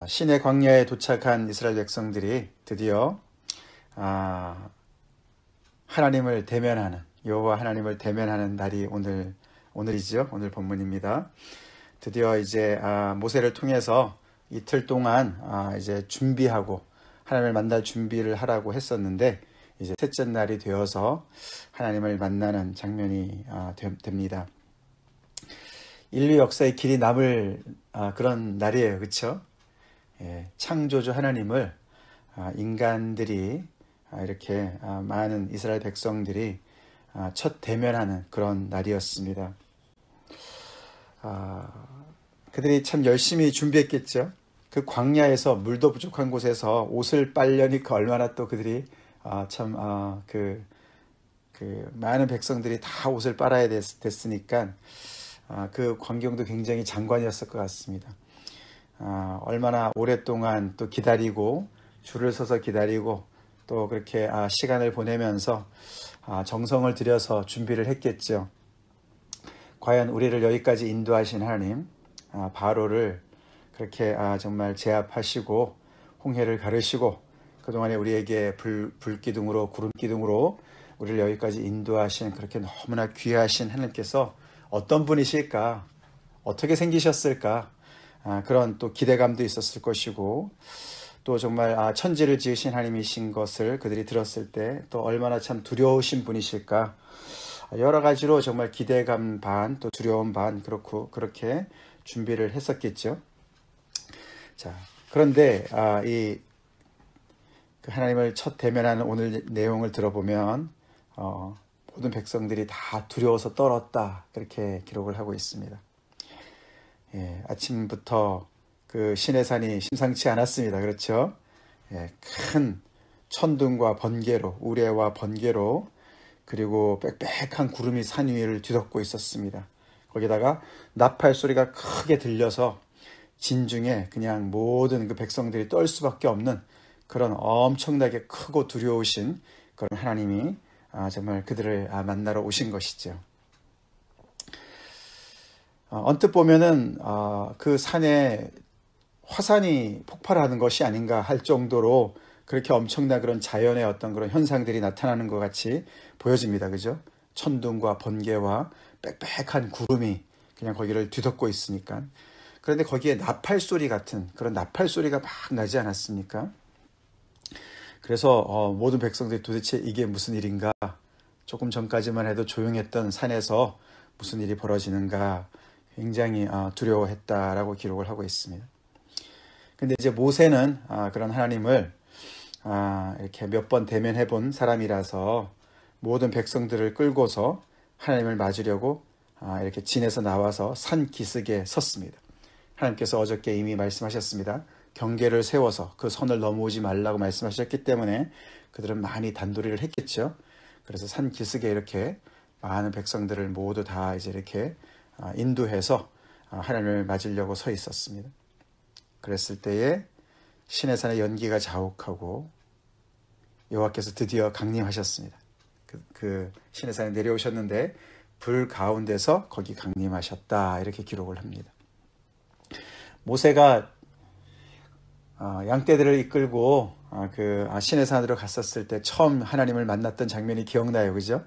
시내 광야에 도착한 이스라엘 백성들이 드디어 하나님을 대면하는, 여호와 하나님을 대면하는 날이 오늘이죠. 오늘 본문입니다. 드디어 이제 모세를 통해서 이틀 동안 이제 준비하고 하나님을 만날 준비를 하라고 했었는데, 이제 셋째 날이 되어서 하나님을 만나는 장면이 됩니다. 인류 역사의 길이 남을 그런 날이에요. 그렇죠? 창조주 하나님을 인간들이 이렇게 많은 이스라엘 백성들이 첫 대면하는 그런 날이었습니다. 그들이 참 열심히 준비했겠죠. 그 광야에서 물도 부족한 곳에서 옷을 빨려니까 얼마나 또 그들이 많은 백성들이 다 옷을 빨아야 됐으니까 그 광경도 굉장히 장관이었을 것 같습니다. 얼마나 오랫동안 또 기다리고 줄을 서서 기다리고 또 그렇게 시간을 보내면서 정성을 들여서 준비를 했겠죠. 과연 우리를 여기까지 인도하신 하나님, 바로를 그렇게 정말 제압하시고 홍해를 가르시고 그동안에 우리에게 불기둥으로 구름기둥으로 우리를 여기까지 인도하신 그렇게 너무나 귀하신 하나님께서 어떤 분이실까? 어떻게 생기셨을까? 그런 또 기대감도 있었을 것이고, 또 정말 천지를 지으신 하나님이신 것을 그들이 들었을 때 또 얼마나 참 두려우신 분이실까? 여러 가지로 정말 기대감 반, 또 두려움 반, 그렇게 준비를 했었겠죠. 자, 그런데 그 하나님을 첫 대면하는 오늘 내용을 들어보면 모든 백성들이 다 두려워서 떨었다, 그렇게 기록을 하고 있습니다. 아침부터 그 시내산이 심상치 않았습니다. 그렇죠? 큰 천둥과 번개로, 우레와 번개로, 그리고 빽빽한 구름이 산 위를 뒤덮고 있었습니다. 거기다가 나팔 소리가 크게 들려서 진중에 그냥 모든 그 백성들이 떨 수밖에 없는 그런 엄청나게 크고 두려우신 그런 하나님이 정말 그들을 만나러 오신 것이죠. 언뜻 보면은 그 산에 화산이 폭발하는 것이 아닌가 할 정도로 그렇게 엄청난 그런 자연의 어떤 그런 현상들이 나타나는 것 같이 보여집니다. 그죠? 천둥과 번개와 빽빽한 구름이 그냥 거기를 뒤덮고 있으니까. 그런데 거기에 나팔 소리 같은 그런 나팔 소리가 막 나지 않았습니까? 그래서 모든 백성들이 도대체 이게 무슨 일인가? 조금 전까지만 해도 조용했던 산에서 무슨 일이 벌어지는가? 굉장히 두려워했다라고 기록을 하고 있습니다. 근데 이제 모세는 그런 하나님을 이렇게 몇 번 대면해 본 사람이라서 모든 백성들을 끌고서 하나님을 맞으려고 이렇게 진에서 나와서 산 기슭에 섰습니다. 하나님께서 어저께 이미 말씀하셨습니다. 경계를 세워서 그 선을 넘어오지 말라고 말씀하셨기 때문에 그들은 많이 단도리를 했겠죠. 그래서 산 기슭에 이렇게 많은 백성들을 모두 다 이제 이렇게 인도해서 하나님을 맞으려고 서 있었습니다. 그랬을 때에 시내산의 연기가 자욱하고 여호와께서 드디어 강림하셨습니다. 그 시내산에 내려오셨는데 불 가운데서 거기 강림하셨다, 이렇게 기록을 합니다. 모세가 양떼들을 이끌고 그 시내산으로 갔었을 때 처음 하나님을 만났던 장면이 기억나요, 그죠?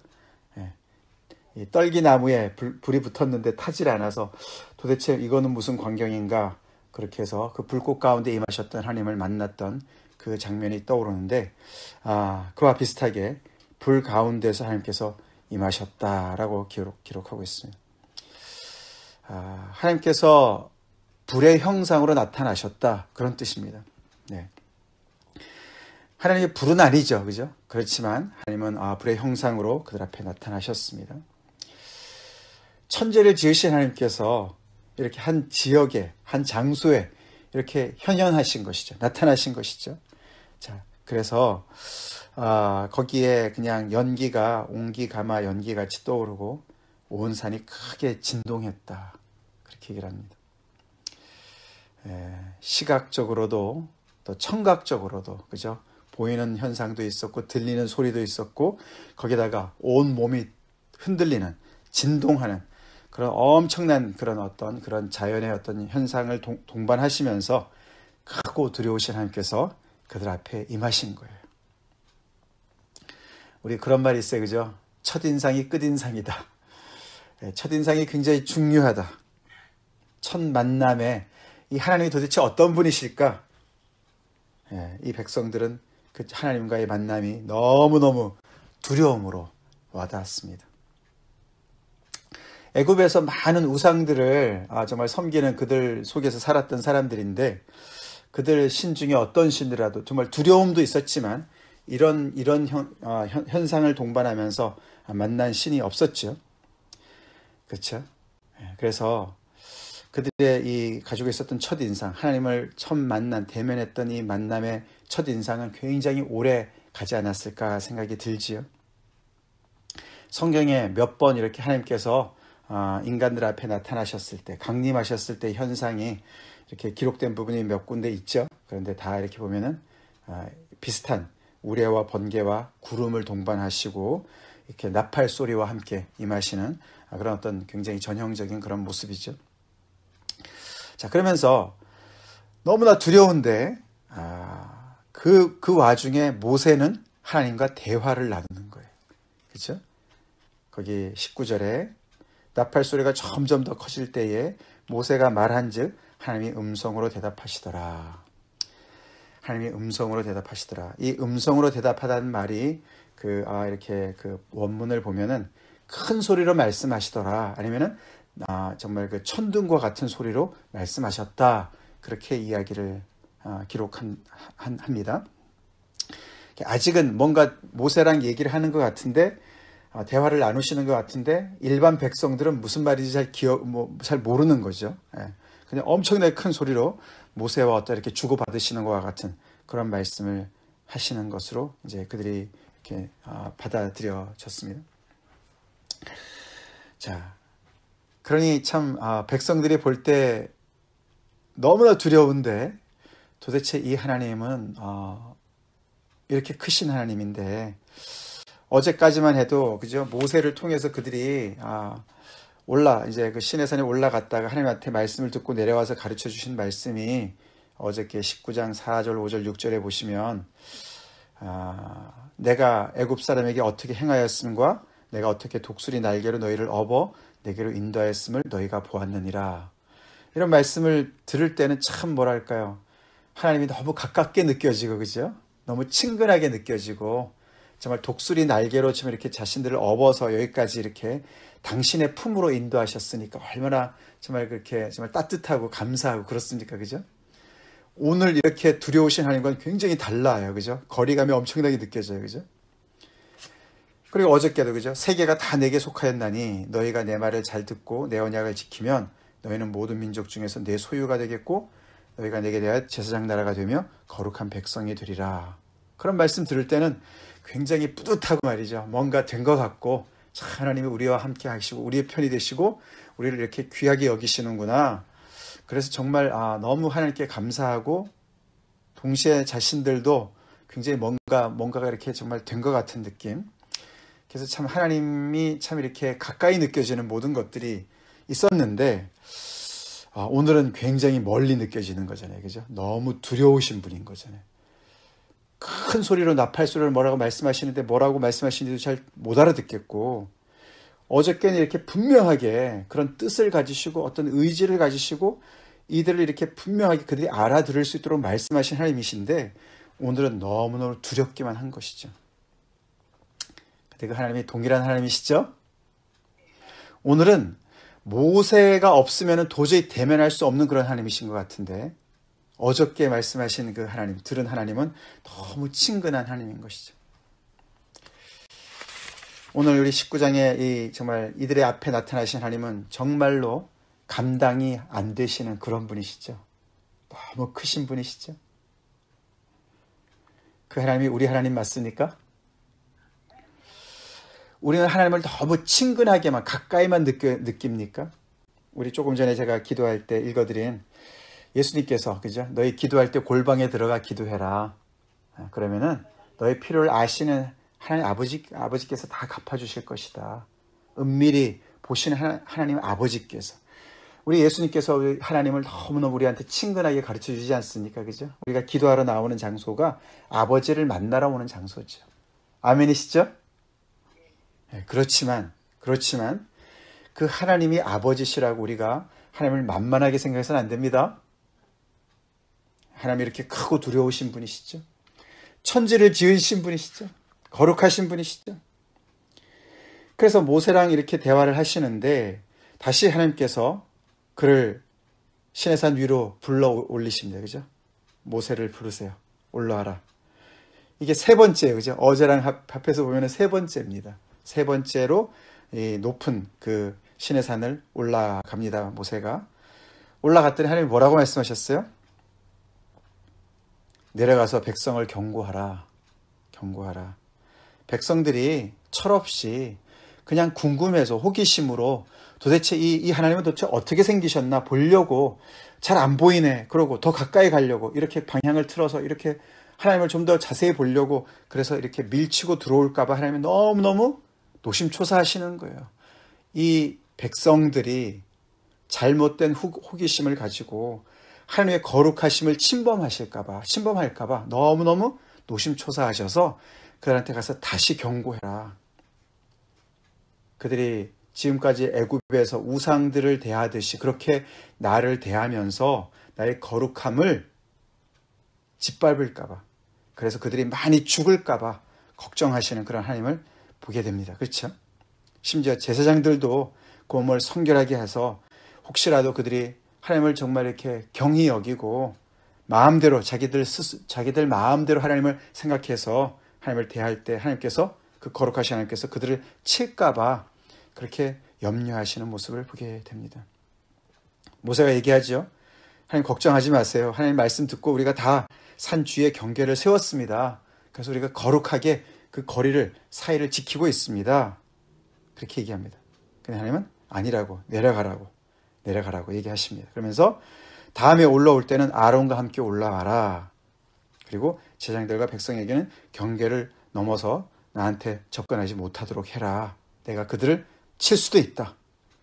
이 떨기나무에 불이 붙었는데 타질 않아서 도대체 이거는 무슨 광경인가, 그렇게 해서 그 불꽃 가운데 임하셨던 하나님을 만났던 그 장면이 떠오르는데, 그와 비슷하게 불 가운데서 하나님께서 임하셨다라고 기록하고 있습니다. 하나님께서 불의 형상으로 나타나셨다, 그런 뜻입니다. 네. 하나님의 불은 아니죠, 그죠? 그렇지만 하나님은 불의 형상으로 그들 앞에 나타나셨습니다. 천지를 지으신 하나님께서 이렇게 한 지역에, 한 장소에 이렇게 현현하신 것이죠. 나타나신 것이죠. 자, 그래서 거기에 그냥 연기가 옹기가마 연기같이 떠오르고 온 산이 크게 진동했다, 그렇게 얘기를 합니다. 시각적으로도 또 청각적으로도, 그죠? 보이는 현상도 있었고 들리는 소리도 있었고 거기다가 온 몸이 흔들리는, 진동하는 그런 엄청난 그런 어떤 그런 자연의 어떤 현상을 동반하시면서 크고 두려우신 하나님께서 그들 앞에 임하신 거예요. 우리 그런 말이 있어요. 그죠? 첫인상이 끝인상이다. 첫인상이 굉장히 중요하다. 첫 만남에 이 하나님이 도대체 어떤 분이실까? 이 백성들은 그 하나님과의 만남이 너무너무 두려움으로 와닿았습니다. 애굽에서 많은 우상들을 정말 섬기는 그들 속에서 살았던 사람들인데, 그들 신 중에 어떤 신이라도 정말 두려움도 있었지만 이런 현상을 동반하면서 만난 신이 없었죠. 그렇죠? 그래서 그들의 이 가지고 있었던 첫인상, 하나님을 처음 만난, 대면했던 이 만남의 첫인상은 굉장히 오래 가지 않았을까 생각이 들지요. 성경에 몇 번 이렇게 하나님께서 인간들 앞에 나타나셨을 때, 강림하셨을 때 현상이 이렇게 기록된 부분이 몇 군데 있죠. 그런데 다 이렇게 보면은 비슷한 우레와 번개와 구름을 동반하시고 이렇게 나팔 소리와 함께 임하시는 그런 어떤 굉장히 전형적인 그런 모습이죠. 자, 그러면서 너무나 두려운데 그 와중에 모세는 하나님과 대화를 나누는 거예요. 그렇죠? 거기 19절에 나팔 소리가 점점 더 커질 때에 모세가 말한즉 하나님이 음성으로 대답하시더라. 하나님이 음성으로 대답하시더라. 이 음성으로 대답하다는 말이 이렇게 그 원문을 보면은 큰 소리로 말씀하시더라. 아니면은 정말 그 천둥과 같은 소리로 말씀하셨다. 그렇게 이야기를 기록합니다. 아직은 뭔가 모세랑 얘기를 하는 것 같은데, 대화를 나누시는 것 같은데 일반 백성들은 무슨 말인지 잘 모르는 거죠. 그냥 엄청나게 큰 소리로 모세와 어떤 이렇게 주고받으시는 것과 같은 그런 말씀을 하시는 것으로 이제 그들이 이렇게 받아들여졌습니다. 자, 그러니 참 백성들이 볼 때 너무나 두려운데 도대체 이 하나님은 이렇게 크신 하나님인데, 어제까지만 해도 그죠, 모세를 통해서 그들이 이제 그 시내산에 올라갔다가 하나님한테 말씀을 듣고 내려와서 가르쳐 주신 말씀이 어저께 19장 4절 5절 6절에 보시면 내가 애굽 사람에게 어떻게 행하였음과 내가 어떻게 독수리 날개로 너희를 업어 내게로 인도하였음을 너희가 보았느니라. 이런 말씀을 들을 때는 참 뭐랄까요, 하나님이 너무 가깝게 느껴지고 그죠, 너무 친근하게 느껴지고, 정말 독수리 날개로 지금 이렇게 자신들을 업어서 여기까지 이렇게 당신의 품으로 인도하셨으니까 얼마나 정말 그렇게 정말 따뜻하고 감사하고 그렇습니까? 그죠? 오늘 이렇게 두려우신 하나님과는 굉장히 달라요. 그죠? 거리감이 엄청나게 느껴져요. 그죠? 그리고 어저께도 그죠? 세계가 다 내게 속하였나니 너희가 내 말을 잘 듣고 내 언약을 지키면 너희는 모든 민족 중에서 내 소유가 되겠고 너희가 내게 대하여 제사장 나라가 되며 거룩한 백성이 되리라. 그런 말씀 들을 때는 굉장히 뿌듯하고 말이죠. 뭔가 된 것 같고, 참 하나님이 우리와 함께 하시고 우리의 편이 되시고 우리를 이렇게 귀하게 여기시는구나. 그래서 정말 너무 하나님께 감사하고, 동시에 자신들도 굉장히 뭔가가 이렇게 정말 된 것 같은 느낌. 그래서 참 하나님이 참 이렇게 가까이 느껴지는 모든 것들이 있었는데 오늘은 굉장히 멀리 느껴지는 거잖아요. 그죠? 너무 두려우신 분인 거잖아요. 큰 소리로 나팔 소리를 뭐라고 말씀하시는데 뭐라고 말씀하시는지도 잘 못 알아듣겠고, 어저께는 이렇게 분명하게 그런 뜻을 가지시고 어떤 의지를 가지시고 이들을 이렇게 분명하게 그들이 알아들을 수 있도록 말씀하신 하나님이신데 오늘은 너무너무 두렵기만 한 것이죠. 근데 그 하나님이 동일한 하나님이시죠? 오늘은 모세가 없으면 도저히 대면할 수 없는 그런 하나님이신 것 같은데, 어저께 말씀하신 그 하나님, 들은 하나님은 너무 친근한 하나님인 것이죠. 오늘 우리 19장에 정말 이들의 앞에 나타나신 하나님은 정말로 감당이 안 되시는 그런 분이시죠. 너무 크신 분이시죠. 그 하나님이 우리 하나님 맞습니까? 우리는 하나님을 너무 친근하게만 가까이만 느낍니까? 우리 조금 전에 제가 기도할 때 읽어드린 예수님께서 그죠? 너희 기도할 때 골방에 들어가 기도해라. 그러면은 너희 필요를 아시는 하나님 아버지께서 다 갚아주실 것이다. 은밀히 보시는 하나님 아버지께서. 우리 예수님께서 하나님을 너무너무 우리한테 친근하게 가르쳐 주지 않습니까? 그죠? 우리가 기도하러 나오는 장소가 아버지를 만나러 오는 장소죠. 아멘이시죠? 네, 그렇지만 그 하나님이 아버지시라고 우리가 하나님을 만만하게 생각해서는 안 됩니다. 하나님이 이렇게 크고 두려우신 분이시죠. 천지를 지으신 분이시죠. 거룩하신 분이시죠. 그래서 모세랑 이렇게 대화를 하시는데 다시 하나님께서 그를 시내산 위로 불러 올리십니다. 그죠? 모세를 부르세요. 올라와라. 이게 세 번째예요. 그죠? 어제랑 합해서 보면 세 번째입니다. 세 번째로 이 높은 그 시내산을 올라갑니다. 모세가. 올라갔더니 하나님이 뭐라고 말씀하셨어요? 내려가서 백성을 경고하라. 경고하라. 백성들이 철없이 그냥 궁금해서 호기심으로 도대체 이 하나님은 도대체 어떻게 생기셨나 보려고 잘 안 보이네. 그러고 더 가까이 가려고 이렇게 방향을 틀어서 이렇게 하나님을 좀 더 자세히 보려고 그래서 이렇게 밀치고 들어올까 봐 하나님이 너무너무 노심초사하시는 거예요. 이 백성들이 잘못된 호기심을 가지고 하나님의 거룩하심을 침범할까 봐 너무너무 노심초사하셔서 그들한테 가서 다시 경고해라. 그들이 지금까지 애굽에서 우상들을 대하듯이 그렇게 나를 대하면서 나의 거룩함을 짓밟을까 봐, 그래서 그들이 많이 죽을까 봐 걱정하시는 그런 하나님을 보게 됩니다. 그렇죠? 심지어 제사장들도 그 몸을 성결하게 해서 혹시라도 그들이 하나님을 정말 이렇게 경히 여기고 마음대로 자기들 마음대로 하나님을 생각해서 하나님을 대할 때 하나님께서 그 거룩하신 하나님께서 그들을 칠까 봐 그렇게 염려하시는 모습을 보게 됩니다. 모세가 얘기하죠. 하나님 걱정하지 마세요. 하나님 말씀 듣고 우리가 다 산 주위에 경계를 세웠습니다. 그래서 우리가 거룩하게 그 거리를 사이를 지키고 있습니다. 그렇게 얘기합니다. 근데 하나님은 아니라고 내려가라고 얘기하십니다. 그러면서 다음에 올라올 때는 아론과 함께 올라와라. 그리고 제사장들과 백성에게는 경계를 넘어서 나한테 접근하지 못하도록 해라. 내가 그들을 칠 수도 있다.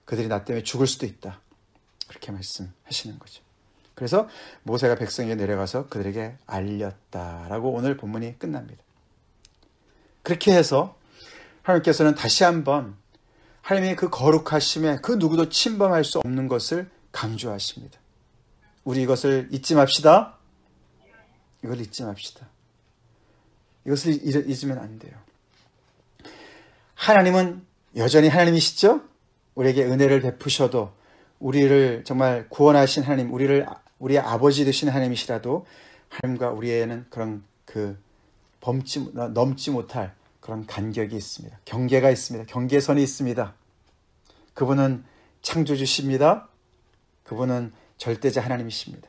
그들이 나 때문에 죽을 수도 있다. 그렇게 말씀하시는 거죠. 그래서 모세가 백성에게 내려가서 그들에게 알렸다라고 오늘 본문이 끝납니다. 그렇게 해서 하나님께서는 다시 한번 하나님의 그 거룩하심에 그 누구도 침범할 수 없는 것을 강조하십니다. 우리 이것을 잊지 맙시다. 이걸 잊지 맙시다. 이것을 잊으면 안 돼요. 하나님은 여전히 하나님이시죠? 우리에게 은혜를 베푸셔도 우리를 정말 구원하신 하나님, 우리의 아버지 되신 하나님이시라도 하나님과 우리에는 그런 넘지 못할 그런 간격이 있습니다. 경계가 있습니다. 경계선이 있습니다. 그분은 창조주십니다. 그분은 절대자 하나님이십니다.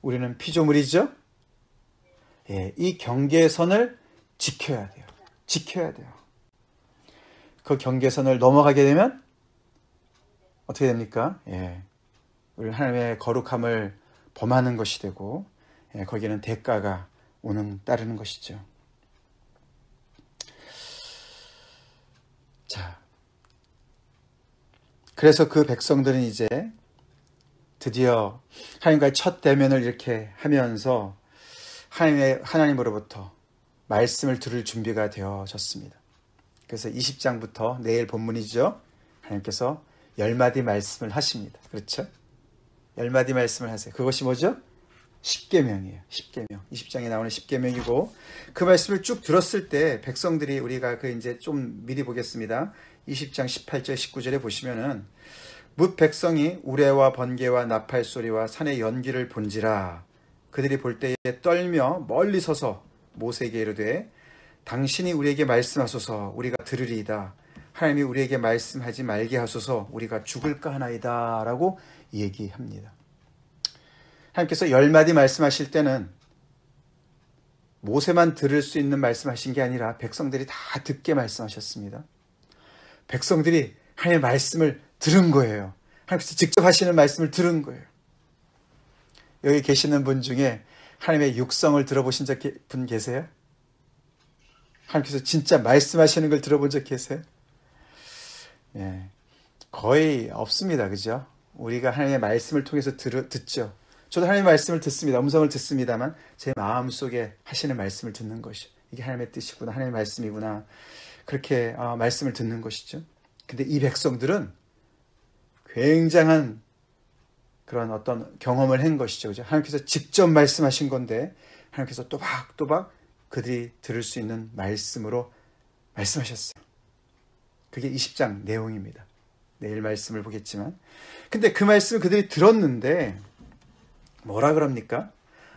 우리는 피조물이죠? 예, 이 경계선을 지켜야 돼요. 그 경계선을 넘어가게 되면 어떻게 됩니까? 예, 우리 하나님의 거룩함을 범하는 것이 되고, 예, 거기에는 대가가 따르는 것이죠. 자, 그래서 그 백성들은 이제 드디어 하나님과의 첫 대면을 이렇게 하면서 하나님으로부터 말씀을 들을 준비가 되어졌습니다. 그래서 20장부터 내일 본문이죠. 하나님께서 10마디 말씀을 하십니다. 그렇죠? 10마디 말씀을 하세요. 그것이 뭐죠? 십계명이에요. 십계명. 20장에 나오는 십계명이고, 그 말씀을 쭉 들었을 때 백성들이, 우리가 이제 좀 미리 보겠습니다. 20장 18절 19절에 보시면은 뭇 백성이 우레와 번개와 나팔 소리와 산의 연기를 본지라 그들이 볼 때에 떨며 멀리 서서 모세에게 이르되 당신이 우리에게 말씀하소서 우리가 들으리이다. 하나님이 우리에게 말씀하지 말게 하소서 우리가 죽을까 하나이다 라고 얘기합니다. 하나님께서 10마디 말씀하실 때는 모세만 들을 수 있는 말씀하신 게 아니라 백성들이 다 듣게 말씀하셨습니다. 백성들이 하나님의 말씀을 들은 거예요. 하나님께서 직접 하시는 말씀을 들은 거예요. 여기 계시는 분 중에 하나님의 육성을 들어보신 분 계세요? 하나님께서 진짜 말씀하시는 걸 들어본 적 계세요? 예, 거의 없습니다. 그죠? 우리가 하나님의 말씀을 통해서 듣죠. 저도 하나님의 말씀을 듣습니다. 음성을 듣습니다만 제 마음속에 하시는 말씀을 듣는 것이 이게 하나님의 뜻이구나, 하나님의 말씀이구나, 그렇게 말씀을 듣는 것이죠. 근데 이 백성들은 굉장한 그런 어떤 경험을 한 것이죠. 그죠? 하나님께서 직접 말씀하신 건데 하나님께서 또박또박 그들이 들을 수 있는 말씀으로 말씀하셨어요. 그게 20장 내용입니다. 내일 말씀을 보겠지만, 근데 그 말씀을 그들이 들었는데 뭐라 그럽니까?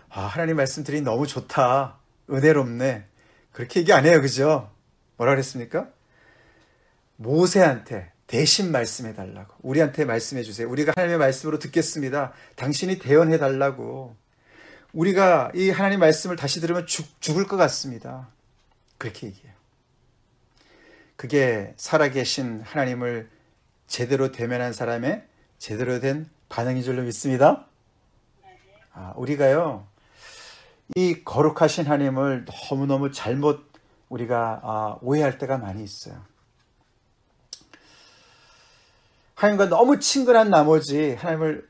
하나님 말씀들이 너무 좋다, 은혜롭네, 그렇게 얘기 안 해요. 그죠? 뭐라 그랬습니까? 모세한테 대신 말씀해 달라고, 우리한테 말씀해 주세요. 우리가 하나님의 말씀으로 듣겠습니다. 당신이 대언해 달라고. 우리가 이 하나님 말씀을 다시 들으면 죽을 것 같습니다. 그렇게 얘기해요. 그게 살아계신 하나님을 제대로 대면한 사람의 제대로 된 반응인 줄로 믿습니다. 우리가요, 이 거룩하신 하나님을 너무너무 잘못 우리가 오해할 때가 많이 있어요. 하나님과 너무 친근한 나머지 하나님을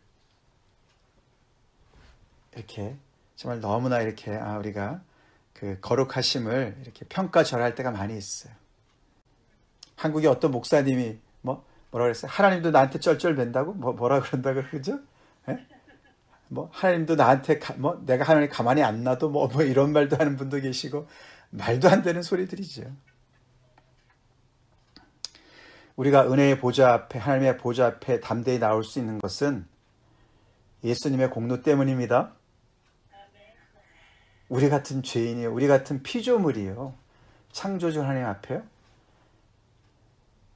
이렇게 정말 너무나 이렇게 우리가 그 거룩하심을 이렇게 평가절하할 때가 많이 있어요. 한국의 어떤 목사님이 뭐라 그랬어요? 하나님도 나한테 쩔쩔맨다고? 뭐라 그런다고 그러죠? 예? 하나님도 나한테 내가 하나님 가만히 안 놔도 이런 말도 하는 분도 계시고, 말도 안 되는 소리들이죠. 우리가 은혜의 보좌 앞에, 하나님의 보좌 앞에 담대히 나올 수 있는 것은 예수님의 공로 때문입니다. 우리 같은 죄인이요, 우리 같은 피조물이요, 창조주 하나님 앞에요,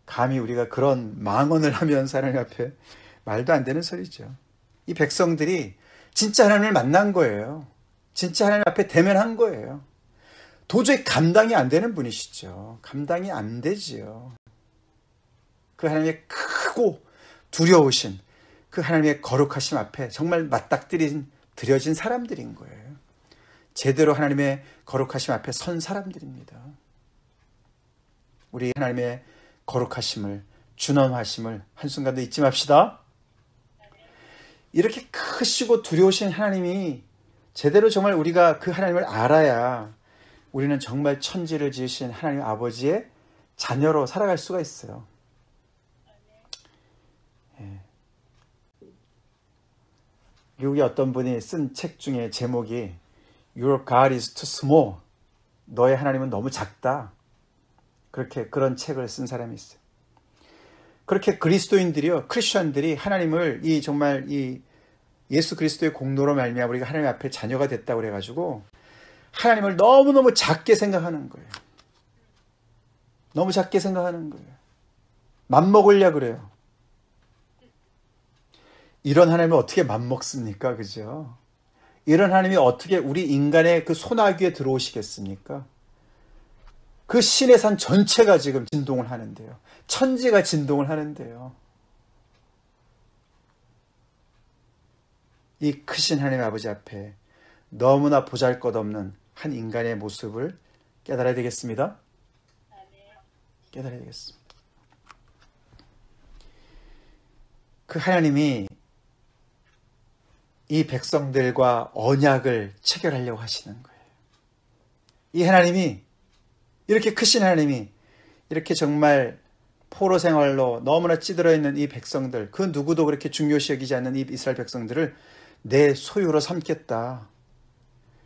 감히 우리가 그런 망언을 하면서 하나님 앞에, 말도 안 되는 소리죠. 이 백성들이 진짜 하나님을 만난 거예요. 진짜 하나님 앞에 대면한 거예요. 도저히 감당이 안 되는 분이시죠. 감당이 안 되지요. 그 하나님의 크고 두려우신 그 하나님의 거룩하심 앞에 정말 맞닥뜨려진 사람들인 거예요. 제대로 하나님의 거룩하심 앞에 선 사람들입니다. 우리 하나님의 거룩하심을, 준엄하심을 한순간도 잊지 맙시다. 이렇게 크시고 두려우신 하나님이 제대로 정말 우리가 그 하나님을 알아야 우리는 정말 천지를 지으신 하나님 아버지의 자녀로 살아갈 수가 있어요. 미국의 어떤 분이 쓴 책 중에 제목이 Your God is too small. 너의 하나님은 너무 작다. 그런 책을 쓴 사람이 있어요. 그렇게 그리스도인들이요, 크리스천들이 하나님을 정말 예수 그리스도의 공로로 말미암아 우리가 하나님 앞에 자녀가 됐다고 그래가지고 하나님을 너무너무 작게 생각하는 거예요. 너무 작게 생각하는 거예요. 맘먹으려 그래요. 이런 하나님을 어떻게 맘먹습니까? 그죠? 이런 하나님이 어떻게 우리 인간의 그 소나귀에 들어오시겠습니까? 그 신의 산 전체가 지금 진동을 하는데요. 천지가 진동을 하는데요. 이 크신 하나님 아버지 앞에 너무나 보잘것없는 한 인간의 모습을 깨달아야 되겠습니다. 깨달아야 되겠습니다. 그 하나님이 이 백성들과 언약을 체결하려고 하시는 거예요. 이 하나님이, 이렇게 크신 하나님이 이렇게 정말 포로 생활로 너무나 찌들어 있는 이 백성들, 그 누구도 그렇게 중요시 여기지 않는 이 이스라엘 백성들을 내 소유로 삼겠다.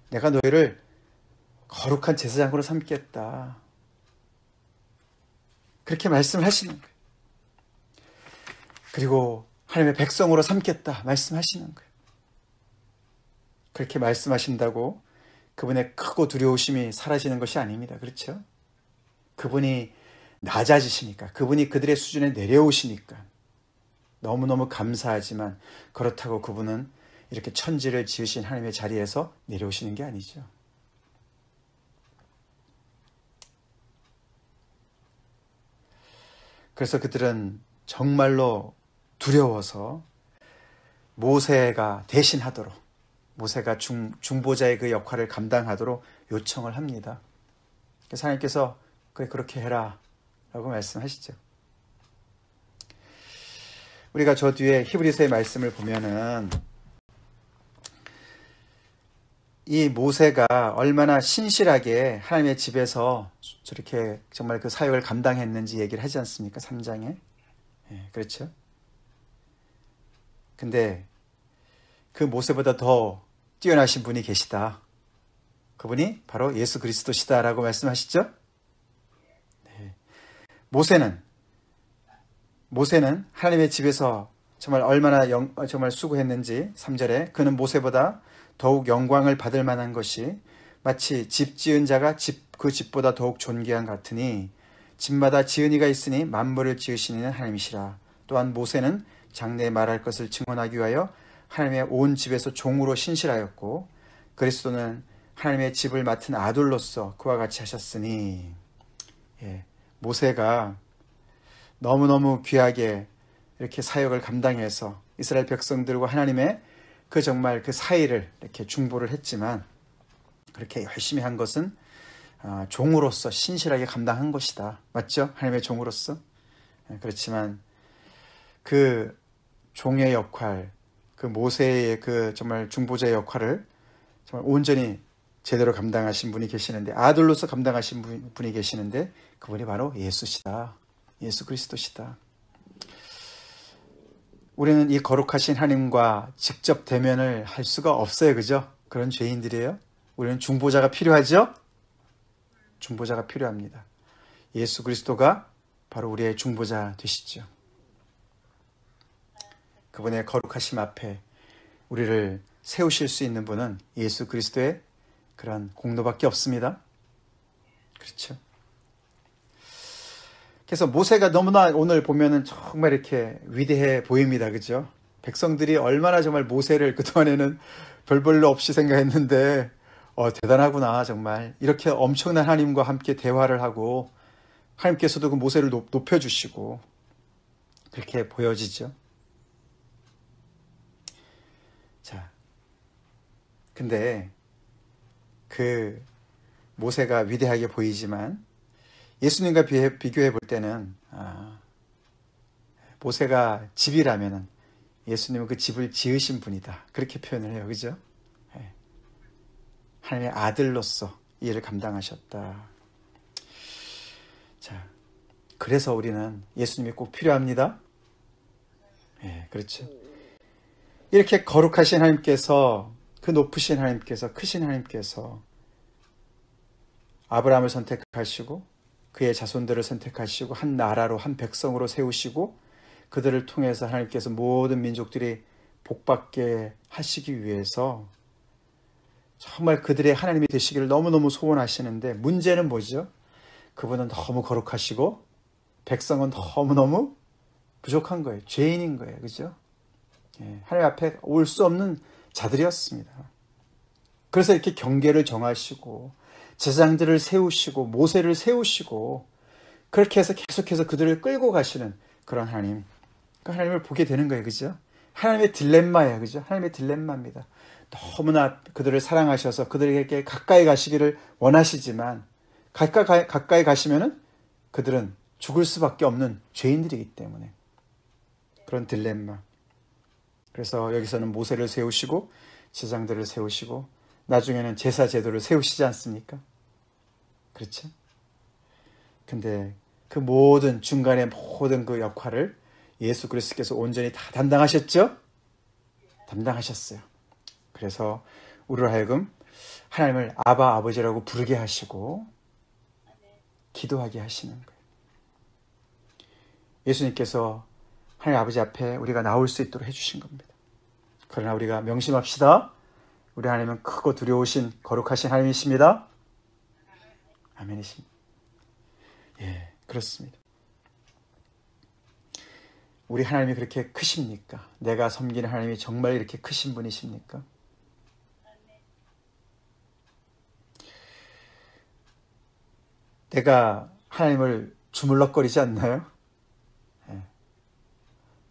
내가 너희를 거룩한 제사장으로 삼겠다. 그렇게 말씀을 하시는 거예요. 그리고 하나님의 백성으로 삼겠다 말씀하시는 거예요. 그렇게 말씀하신다고 그분의 크고 두려우심이 사라지는 것이 아닙니다. 그렇죠? 그분이 낮아지시니까, 그분이 그들의 수준에 내려오시니까 너무너무 감사하지만, 그렇다고 그분은 이렇게 천지를 지으신 하나님의 자리에서 내려오시는 게 아니죠. 그래서 그들은 정말로 두려워서 모세가 대신하도록, 모세가 중보자의 그 역할을 감당하도록 요청을 합니다. 그래서 하나님께서 그래, 그렇게 해라 라고 말씀하시죠. 우리가 저 뒤에 히브리서의 말씀을 보면은 이 모세가 얼마나 신실하게 하나님의 집에서 저렇게 정말 그 사역을 감당했는지 얘기를 하지 않습니까? 3장에. 예, 그렇죠? 근데 그 모세보다 더 뛰어나신 분이 계시다. 그분이 바로 예수 그리스도시다라고 말씀하시죠? 네. 모세는 하나님의 집에서 정말 얼마나 정말 수고했는지 3절에 그는 모세보다 더욱 영광을 받을 만한 것이 마치 집 지은 자가 그 집보다 더욱 존귀한 같으니 집마다 지은 이가 있으니 만물을 지으시는 하나님이시라. 또한 모세는 장래에 말할 것을 증언하기 위하여 하나님의 온 집에서 종으로 신실하였고 그리스도는 하나님의 집을 맡은 아들로서 그와 같이 하셨으니 예, 모세가 너무너무 귀하게 이렇게 사역을 감당해서 이스라엘 백성들과 하나님의 그 정말 그 사이를 이렇게 중보를 했지만 그렇게 열심히 한 것은 종으로서 신실하게 감당한 것이다. 맞죠? 하나님의 종으로서. 그렇지만 그 종의 역할, 그 모세의 그 정말 중보자의 역할을 정말 온전히 제대로 감당하신 분이 계시는데 아들로서 감당하신 분이 계시는데 그분이 바로 예수시다. 예수 그리스도시다. 우리는 이 거룩하신 하나님과 직접 대면을 할 수가 없어요. 그죠? 그런 죄인들이에요. 우리는 중보자가 필요하죠? 중보자가 필요합니다. 예수 그리스도가 바로 우리의 중보자 되시죠. 그분의 거룩하심 앞에 우리를 세우실 수 있는 분은 예수 그리스도의 그런 공로밖에 없습니다. 그렇죠? 그래서 모세가 너무나 오늘 보면은 정말 이렇게 위대해 보입니다. 그죠? 백성들이 얼마나 정말 모세를 그동안에는 별 볼일 없이 생각했는데 대단하구나 정말. 이렇게 엄청난 하나님과 함께 대화를 하고 하나님께서도 그 모세를 높여주시고 그렇게 보여지죠. 자, 근데 그 모세가 위대하게 보이지만 예수님과 비교해 볼 때는 모세가 집이라면은 예수님은 그 집을 지으신 분이다. 그렇게 표현을 해요. 그죠? 하나님의 아들로서 이 일을 감당하셨다. 자, 그래서 우리는 예수님이 꼭 필요합니다. 그렇죠. 이렇게 거룩하신 하나님께서 그 높으신 하나님께서 크신 하나님께서 아브라함을 선택하시고 그의 자손들을 선택하시고 한 나라로 한 백성으로 세우시고 그들을 통해서 하나님께서 모든 민족들이 복받게 하시기 위해서 정말 그들의 하나님이 되시기를 너무너무 소원하시는데 문제는 뭐죠? 그분은 너무 거룩하시고 백성은 너무너무 부족한 거예요. 죄인인 거예요. 그죠? 하나님 앞에 올 수 없는 자들이었습니다. 그래서 이렇게 경계를 정하시고 제사장들을 세우시고 모세를 세우시고 그렇게 해서 계속해서 그들을 끌고 가시는 그런 하나님. 그 하나님을 보게 되는 거예요. 그죠? 하나님의 딜레마예요. 그죠? 하나님의 딜레마입니다. 너무나 그들을 사랑하셔서 그들에게 가까이 가시기를 원하시지만 가까이 가시면은 그들은 죽을 수밖에 없는 죄인들이기 때문에 그런 딜레마. 그래서 여기서는 모세를 세우시고 제사장들을 세우시고 나중에는 제사 제도를 세우시지 않습니까? 그렇죠? 근데 그 모든 중간의 모든 그 역할을 예수 그리스도께서 온전히 다 담당하셨죠? 담당하셨어요. 그래서 우리로 하여금 하나님을 아바 아버지라고 부르게 하시고 기도하게 하시는 거예요. 예수님께서 하나님 아버지 앞에 우리가 나올 수 있도록 해주신 겁니다. 그러나 우리가 명심합시다. 우리 하나님은 크고 두려우신 거룩하신 하나님이십니다. 아멘이십니다. 그렇습니다. 우리 하나님이 그렇게 크십니까? 내가 섬기는 하나님이 정말 이렇게 크신 분이십니까? 내가 하나님을 주물럭거리지 않나요?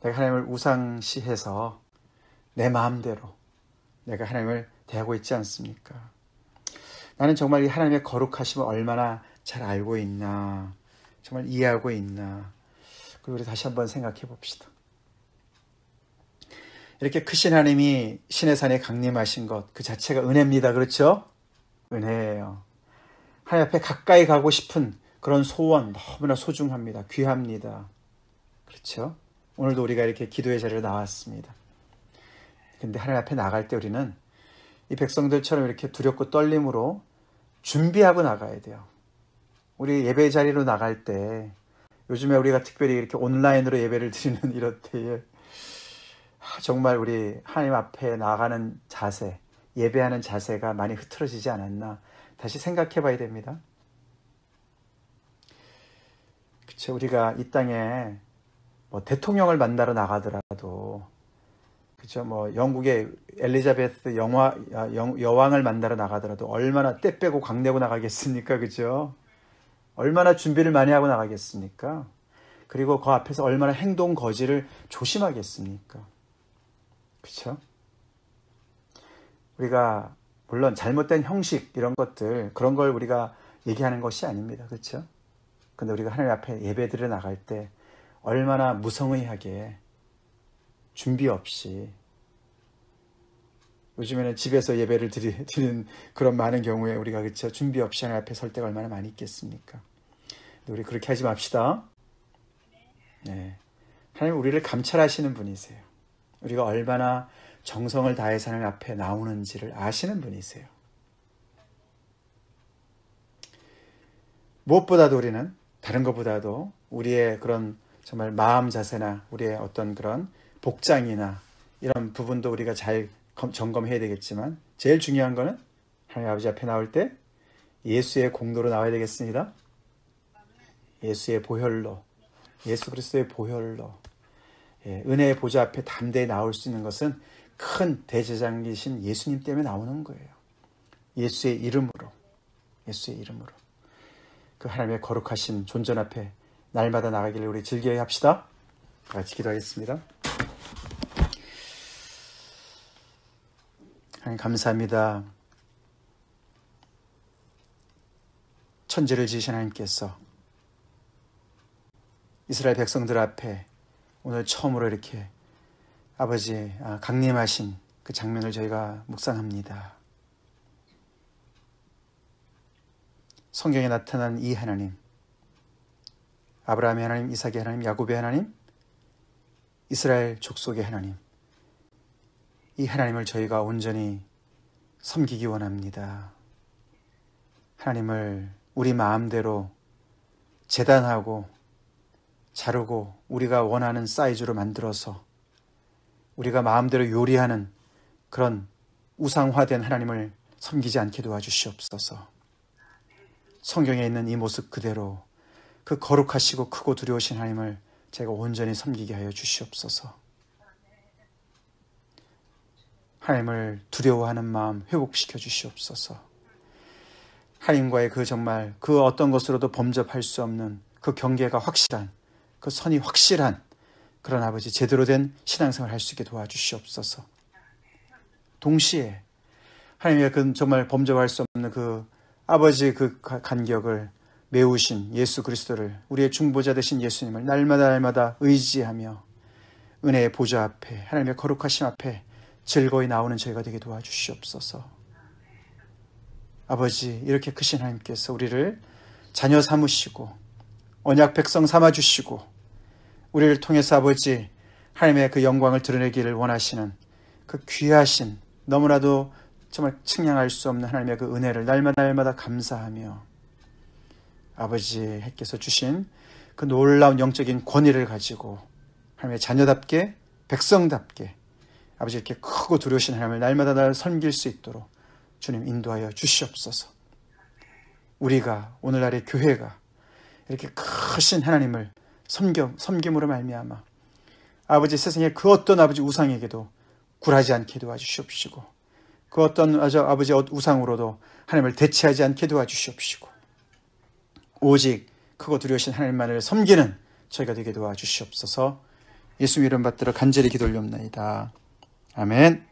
내가 하나님을 우상시해서 내 마음대로 내가 하나님을 대하고 있지 않습니까? 나는 정말 이 하나님의 거룩하심을 얼마나 잘 알고 있나, 정말 이해하고 있나. 그리고 우리 다시 한번 생각해 봅시다. 이렇게 크신 하나님이 신의 산에 강림하신 것 그 자체가 은혜입니다. 그렇죠? 은혜예요. 하나님 앞에 가까이 가고 싶은 그런 소원 너무나 소중합니다. 귀합니다. 그렇죠? 오늘도 우리가 이렇게 기도의 자리로 나왔습니다. 근데 하나님 앞에 나갈 때 우리는 이 백성들처럼 이렇게 두렵고 떨림으로 준비하고 나가야 돼요. 우리 예배 자리로 나갈 때 요즘에 우리가 특별히 이렇게 온라인으로 예배를 드리는 이럴 때에 정말 우리 하나님 앞에 나가는 자세, 예배하는 자세가 많이 흐트러지지 않았나 다시 생각해 봐야 됩니다. 그쵸? 우리가 이 땅에 뭐 대통령을 만나러 나가더라도 그쵸? 뭐 영국의 엘리자베스 여왕을 만나러 나가더라도 얼마나 때 빼고 광내고 나가겠습니까? 그죠? 얼마나 준비를 많이 하고 나가겠습니까? 그리고 그 앞에서 얼마나 행동 거지를 조심하겠습니까? 그렇죠? 우리가 물론 잘못된 형식 이런 것들 그런 걸 우리가 얘기하는 것이 아닙니다. 그렇죠? 근데 우리가 하나님 앞에 예배드려 나갈 때 얼마나 무성의하게 준비 없이 요즘에는 집에서 예배를 드리는 그런 많은 경우에 우리가 그렇죠? 준비 없이 하나님 앞에 설 때가 얼마나 많이 있겠습니까? 우리 그렇게 하지 맙시다. 네. 하나님 우리를 감찰하시는 분이세요. 우리가 얼마나 정성을 다해서 하나님 앞에 나오는지를 아시는 분이세요. 무엇보다도 우리는 다른 것보다도 우리의 그런 정말 마음 자세나 우리의 어떤 그런 복장이나 이런 부분도 우리가 잘 점검해야 되겠지만 제일 중요한 거는 하나님 아버지 앞에 나올 때 예수의 공로로 나와야 되겠습니다. 예수의 보혈로, 예수 그리스도의 보혈로 은혜의 보좌 앞에 담대히 나올 수 있는 것은 큰 대제사장이신 예수님 때문에 나오는 거예요. 예수의 이름으로, 예수의 이름으로. 그 하나님의 거룩하신 존전 앞에 날마다 나가기를 우리 즐겨야 합시다. 같이 기도하겠습니다. 하나님 감사합니다. 천지를 지으신 하나님께서 이스라엘 백성들 앞에 오늘 처음으로 이렇게 아버지 강림하신 그 장면을 저희가 묵상합니다. 성경에 나타난 이 하나님, 아브라함의 하나님, 이삭의 하나님, 야곱의 하나님, 이스라엘 족속의 하나님, 이 하나님을 저희가 온전히 섬기기 원합니다. 하나님을 우리 마음대로 재단하고 자르고 우리가 원하는 사이즈로 만들어서 우리가 마음대로 요리하는 그런 우상화된 하나님을 섬기지 않게 도와주시옵소서. 성경에 있는 이 모습 그대로 그 거룩하시고 크고 두려우신 하나님을 제가 온전히 섬기게 하여 주시옵소서. 하나님을 두려워하는 마음 회복시켜 주시옵소서. 하나님과의 그 정말 그 어떤 것으로도 범접할 수 없는 그 경계가 확실한 그 선이 확실한 그런 아버지 제대로 된 신앙생활을 할 수 있게 도와주시옵소서. 동시에 하나님의 그 정말 범접할 수 없는 그 아버지의 그 간격을 메우신 예수 그리스도를 우리의 중보자 되신 예수님을 날마다 의지하며 은혜의 보좌 앞에 하나님의 거룩하심 앞에 즐거이 나오는 저희가 되게 도와주시옵소서. 아버지 이렇게 크신 하나님께서 우리를 자녀 삼으시고 언약 백성 삼아주시고 우리를 통해서 아버지 하나님의 그 영광을 드러내기를 원하시는 그 귀하신 너무나도 정말 측량할 수 없는 하나님의 그 은혜를 날마다 감사하며 아버지께서 주신 그 놀라운 영적인 권위를 가지고 하나님의 자녀답게 백성답게 아버지 이렇게 크고 두려우신 하나님을 날마다 섬길 수 있도록 주님 인도하여 주시옵소서. 우리가 오늘날의 교회가 이렇게 크신 하나님을 섬김으로 말미암아 아버지 세상의 그 어떤 아버지 우상에게도 굴하지 않게 도와주시옵시고 그 어떤 아버지 우상으로도 하나님을 대체하지 않게 도와주시옵시고 오직 크고 두려우신 하나님만을 섬기는 저희가 되게 도와주시옵소서. 예수 이름 받들어 간절히 기도 올리옵나이다. 아멘.